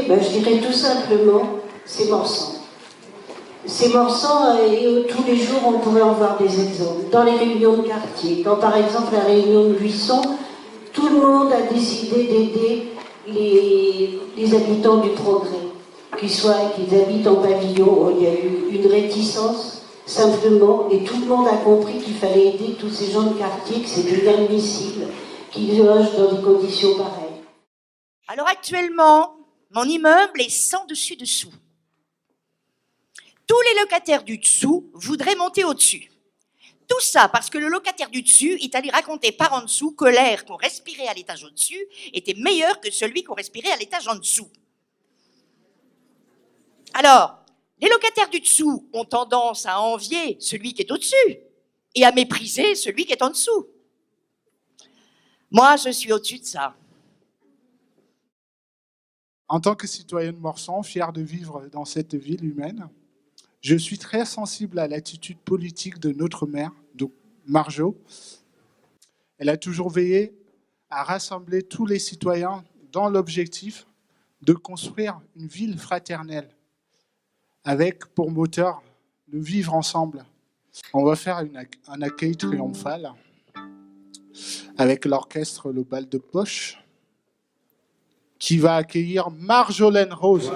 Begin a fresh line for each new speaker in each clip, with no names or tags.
ben, je dirais tout simplement, c'est Morsan. C'est Morsan et tous les jours on pourrait en voir des exemples. Dans les réunions de quartier, dans par exemple la réunion de Buisson, tout le monde a décidé d'aider les habitants du Progrès. Qu'ils habitent en pavillon, il y a eu une réticence simplement, et tout le monde a compris qu'il fallait aider tous ces gens de quartier, que c'était inadmissible qu'ils logent dans des conditions pareilles.
Alors actuellement, mon immeuble est sans dessus-dessous. Tous les locataires du dessous voudraient monter au-dessus. Tout ça parce que le locataire du dessus est allé raconter par en dessous que l'air qu'on respirait à l'étage au-dessus était meilleur que celui qu'on respirait à l'étage en dessous. Alors, les locataires du dessous ont tendance à envier celui qui est au-dessus et à mépriser celui qui est en dessous. Moi, je suis au-dessus de ça.
En tant que citoyenne Morsan, fière de vivre dans cette ville humaine, je suis très sensible à l'attitude politique de notre maire, donc Marjo. Elle a toujours veillé à rassembler tous les citoyens dans l'objectif de construire une ville fraternelle, avec pour moteur de vivre ensemble. On va faire un accueil triomphal avec l'orchestre Le Bal de Poche, qui va accueillir Marjolaine Rose.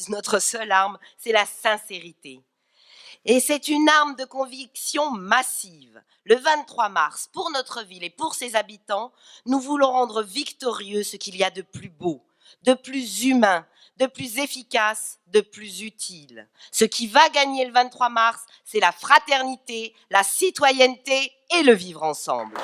Notre seule arme, c'est la sincérité. Et c'est une arme de conviction massive. Le 23 mars, pour notre ville et pour ses habitants, nous voulons rendre victorieux ce qu'il y a de plus beau, de plus humain, de plus efficace, de plus utile. Ce qui va gagner le 23 mars, c'est la fraternité, la citoyenneté et le vivre ensemble.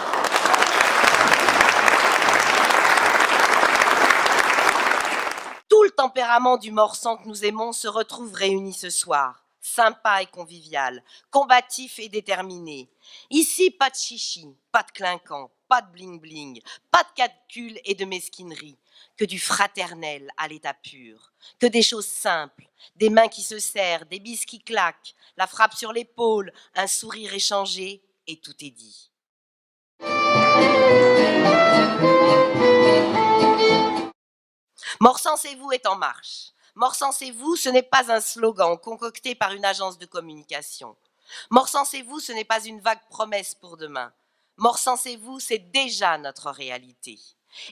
Tout le tempérament du Morsan que nous aimons se retrouve réuni ce soir. Sympa et convivial, combatif et déterminé. Ici, pas de chichi, pas de clinquant, pas de bling-bling, pas de calcul et de mesquinerie, que du fraternel à l'état pur, que des choses simples, des mains qui se serrent, des bises qui claquent, la frappe sur l'épaule, un sourire échangé et tout est dit. Morsansez-vous est en marche. Morsansez-vous, ce n'est pas un slogan concocté par une agence de communication. Morsansez-vous, ce n'est pas une vague promesse pour demain. Morsansez-vous, c'est déjà notre réalité.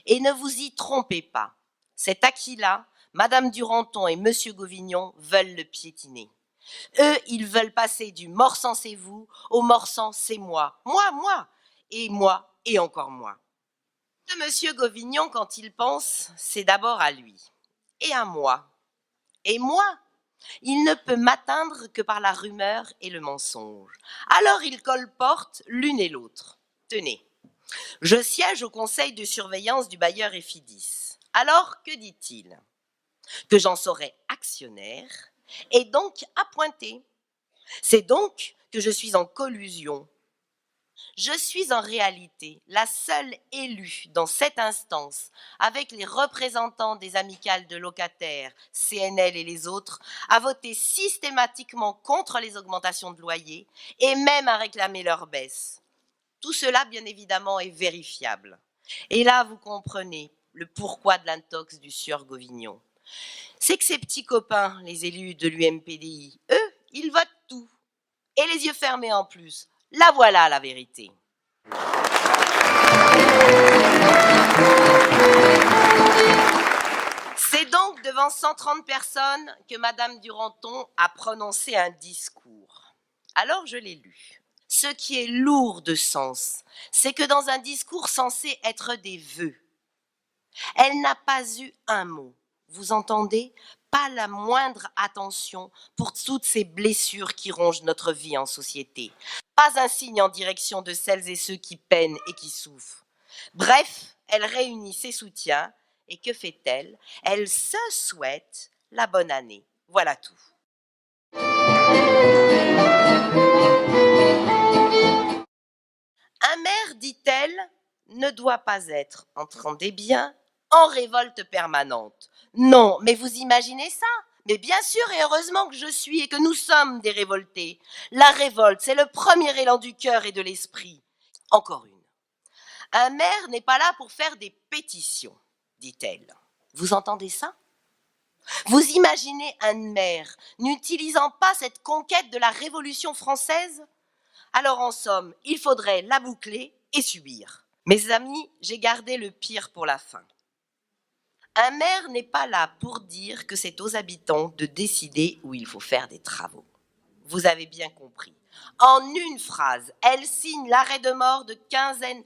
Et ne vous y trompez pas. Cet acquis-là, Madame Duranton et Monsieur Gauvignon veulent le piétiner. Eux, ils veulent passer du Morsansez-vous au Morsansez-moi. Moi, et encore moi. Monsieur Gauvignon, quand il pense, c'est d'abord à lui et à moi. Et moi, il ne peut m'atteindre que par la rumeur et le mensonge. Alors il colporte l'une et l'autre. Tenez, je siège au conseil de surveillance du bailleur Efidis. Alors, que dit-il? Que j'en serai actionnaire et donc appointé. C'est donc que je suis en collusion. Je suis en réalité la seule élue dans cette instance, avec les représentants des amicales de locataires, CNL et les autres, à voter systématiquement contre les augmentations de loyer et même à réclamer leur baisse. Tout cela, bien évidemment, est vérifiable. Et là, vous comprenez le pourquoi de l'intox du sieur Gauvignon. C'est que ces petits copains, les élus de l'UMPDI, eux, ils votent tout. Et les yeux fermés en plus. La voilà la vérité. C'est donc devant 130 personnes que Madame Duranton a prononcé un discours. Alors je l'ai lu. Ce qui est lourd de sens, c'est que dans un discours censé être des vœux, elle n'a pas eu un mot. Vous entendez? Pas la moindre attention pour toutes ces blessures qui rongent notre vie en société. Pas un signe en direction de celles et ceux qui peinent et qui souffrent. Bref, elle réunit ses soutiens et que fait-elle? Elle se souhaite la bonne année. Voilà tout. Un maire, dit-elle, ne doit pas être, entendez bien, en révolte permanente. Non, mais vous imaginez ça? Mais bien sûr et heureusement que je suis et que nous sommes des révoltés. La révolte, c'est le premier élan du cœur et de l'esprit. Encore une. Un maire n'est pas là pour faire des pétitions, dit-elle. Vous entendez ça? Vous imaginez un maire n'utilisant pas cette conquête de la Révolution française? Alors en somme, il faudrait la boucler et subir. Mes amis, j'ai gardé le pire pour la fin. Un maire n'est pas là pour dire que c'est aux habitants de décider où il faut faire des travaux. Vous avez bien compris. En une phrase, elle signe l'arrêt de mort de quinzaine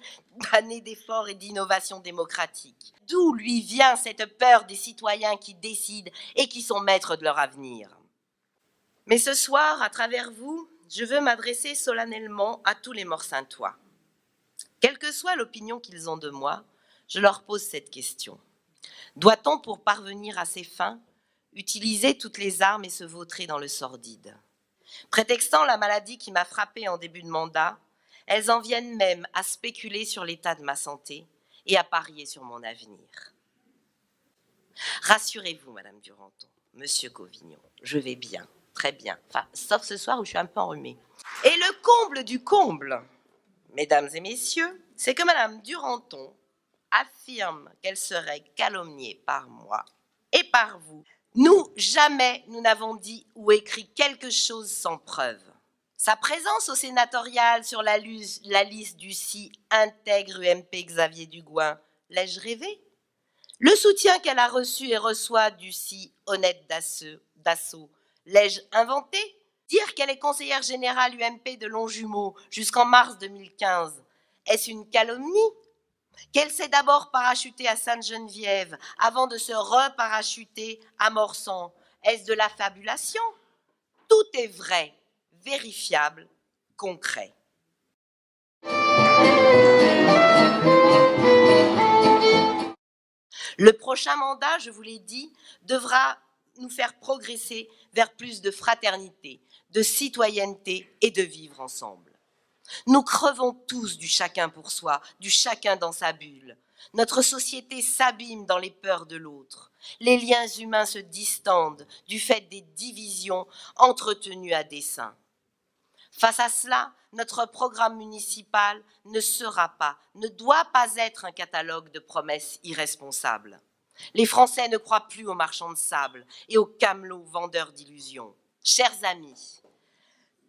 d'années d'efforts et d'innovation démocratique. D'où lui vient cette peur des citoyens qui décident et qui sont maîtres de leur avenir? Mais ce soir, à travers vous, je veux m'adresser solennellement à tous les Morsaintois. Quelle que soit l'opinion qu'ils ont de moi, je leur pose cette question. Doit-on, pour parvenir à ses fins, utiliser toutes les armes et se vautrer dans le sordide? Prétextant la maladie qui m'a frappée en début de mandat, elles en viennent même à spéculer sur l'état de ma santé et à parier sur mon avenir. Rassurez-vous, Madame Duranton, Monsieur Covignon, je vais bien, très bien, enfin, sauf ce soir où je suis un peu enrhumée. Et le comble du comble, Mesdames et Messieurs, c'est que Madame Duranton affirme qu'elle serait calomniée par moi et par vous. Nous, jamais nous n'avons dit ou écrit quelque chose sans preuve. Sa présence au sénatorial sur la liste du si intègre UMP Xavier Dugouin, l'ai-je rêvé? Le soutien qu'elle a reçu et reçoit du si honnête Dassault, l'ai-je inventé? Dire qu'elle est conseillère générale UMP de Longjumeau jusqu'en mars 2015, est-ce une calomnie? Qu'elle s'est d'abord parachutée à Sainte-Geneviève avant de se reparachuter à Morsan, est-ce de la fabulation? Tout est vrai, vérifiable, concret. Le prochain mandat, je vous l'ai dit, devra nous faire progresser vers plus de fraternité, de citoyenneté et de vivre ensemble. Nous crevons tous du chacun pour soi, du chacun dans sa bulle. Notre société s'abîme dans les peurs de l'autre. Les liens humains se distendent du fait des divisions entretenues à dessein. Face à cela, notre programme municipal ne doit pas être un catalogue de promesses irresponsables. Les Français ne croient plus aux marchands de sable et aux camelots vendeurs d'illusions. Chers amis,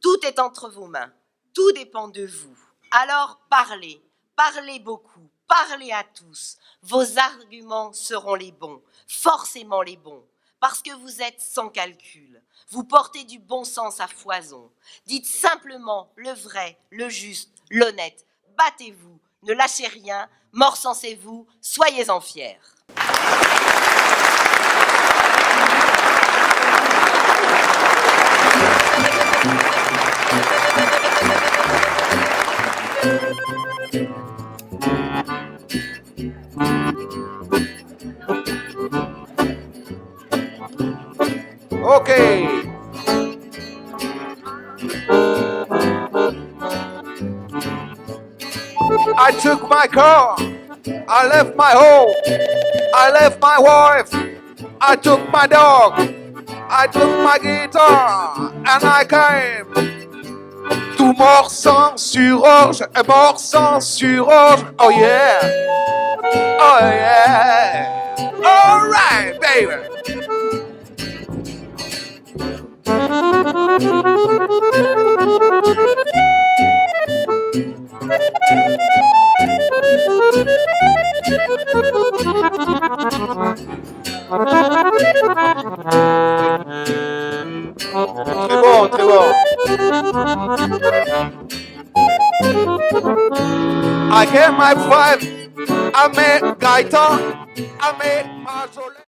tout est entre vos mains. Tout dépend de vous. Alors parlez, parlez beaucoup, parlez à tous. Vos arguments seront les bons, forcément les bons, parce que vous êtes sans calcul. Vous portez du bon sens à foison. Dites simplement le vrai, le juste, l'honnête. Battez-vous, ne lâchez rien, morsancez-vous, soyez-en fiers.
Okay. I took my car, I left my home, I left my wife, I took my dog, I took my guitar, and I came to Morsan-sur-Orge, Morsan-sur-Orge, oh yeah, oh yeah, all right, baby. Très bon, très bon. I get my vibe, I made guitar, I made my soul.